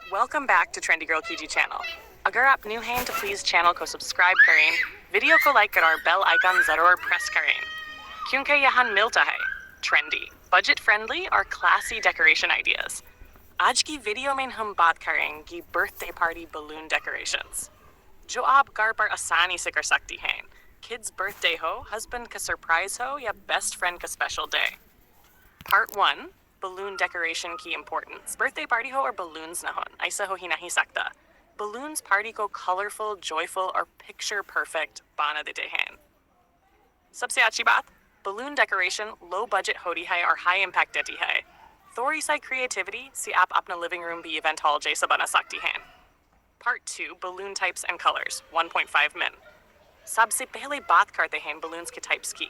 Welcome back to Trendy Girl Kiji channel. Agar aap new hain to please channel ko subscribe करें, video को like और bell icon जरूर press करें, क्योंकि यहाँ मिलता है trendy, budget friendly और classy decoration ideas. आज की वीडियो में हम बात करेंगे birthday party balloon decorations, जो आप घर पर आसानी से कर सकती हैं. Kids birthday हो, husband का surprise हो या best friend का special day. Part 1. Balloon decoration की importance. Birthday party हो और balloons ना हों, ऐसा हो ही नहीं सकता. Balloons party को colorful, joyful और picture perfect बना देते हैं. सबसे अच्छी बात, balloon decoration low budget होती है और high impact देती है. Thori side creativity से आप अपना living room भी event hall जैसा बना सकती हैं. Part 2. Balloon types and colors. 1.5 min. सबसे पहले बात करते हैं balloons के types की.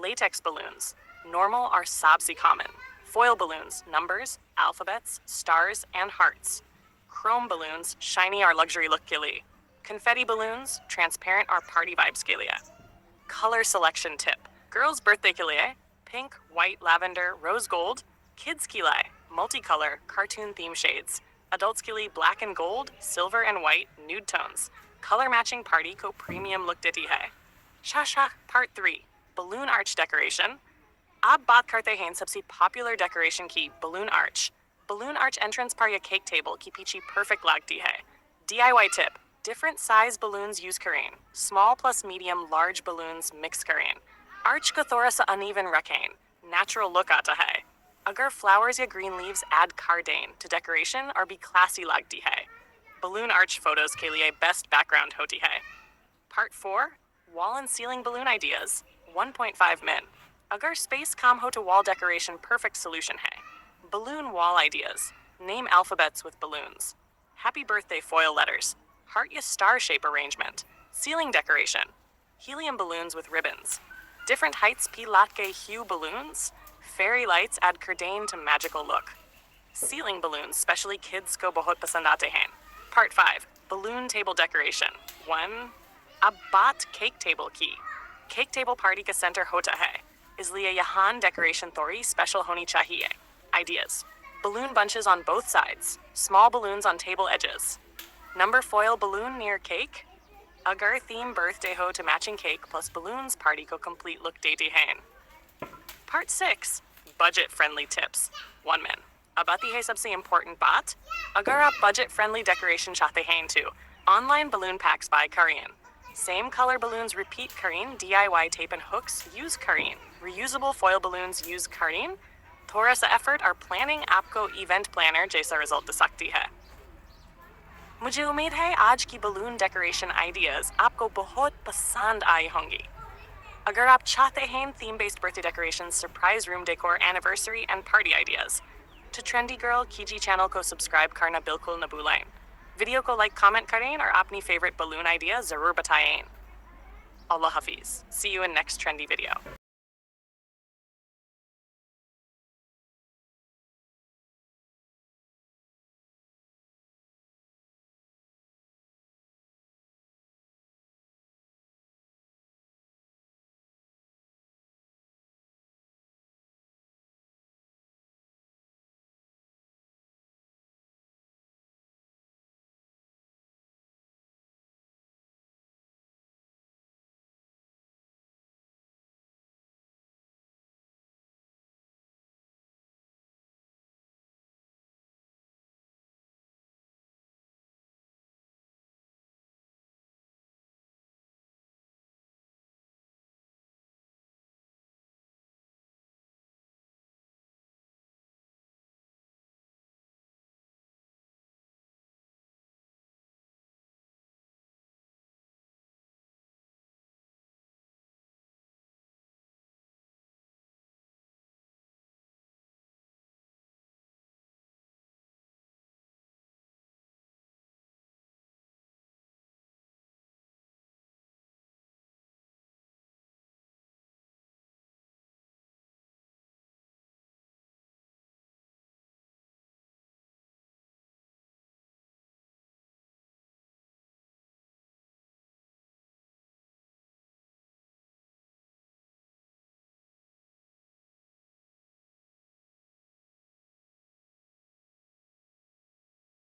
Latex balloons. Normal are सबसे common. Foil balloons, numbers, alphabets, stars, and hearts. Chrome balloons, shiny are luxury look के लिए. Confetti balloons, transparent are party vibes के लिए. Color selection tip. Girls' birthday के लिए, pink, white, lavender, rose gold. Kids के लिए, multicolor, cartoon theme shades. Adults के लिए, black and gold, silver and white, nude tones. Color matching party को premium look देती है. Shasha, part 3. Balloon arch decoration. अब बात करते हैं सबसे popular decoration की balloon arch. Balloon arch entrance पर या cake table की पीछे perfect लगती है. DIY tip. Different size balloons use करें. Small plus medium large balloons mix करें. Arch को थोड़ा सा uneven रखें. Natural look आता है. अगर flowers या green leaves add कर दें to decoration और भी classy लगती है. Balloon arch photos के लिए best background होती है. Part 4. Wall and ceiling balloon ideas. 1.5 min. Agar space kam ho to wall decoration perfect solution hai. Balloon wall ideas. Name alphabets with balloons. Happy birthday foil letters. Heart ya star shape arrangement. Ceiling decoration. Helium balloons with ribbons. Different heights p latke hue balloons. Fairy lights add kardane to magical look. Ceiling balloons, especially kids ko bahut pasand aate hain. Part 5. Balloon table decoration. 1. Ab baat cake table ki. Cake table party ka center hota hai. इसलिए यहाँ decoration Thori special होनी चाहिए. Ideas. Balloon bunches on both sides. Small balloons on table edges. Number foil balloon near cake. Agar theme birthday ho to matching cake plus balloons party ko complete look देती हैं. Part 6. Budget friendly tips. 1 min. अब आती है सबसे important बात. अगर आप budget friendly decoration चाहते हैं तो online balloon packs by Korean. Same color balloons repeat Korean, DIY tape and hooks use Korean. Reusable foil balloons use Korean. थोड़ा सा effort और planning आपको event planner जैसा result दे सकती है. मुझे उम्मीद है आज की balloon decoration ideas आपको बहुत पसंद आई होंगी. अगर आप चाहते हैं theme based birthday decorations, surprise room decor, anniversary and party ideas, to Trendy Girl Kiji channel को subscribe करना बिल्कुल न भूलें. वीडियो को like comment करें और अपनी favorite balloon idea जरूर बताएं. Allah Hafiz. See you in next trendy video.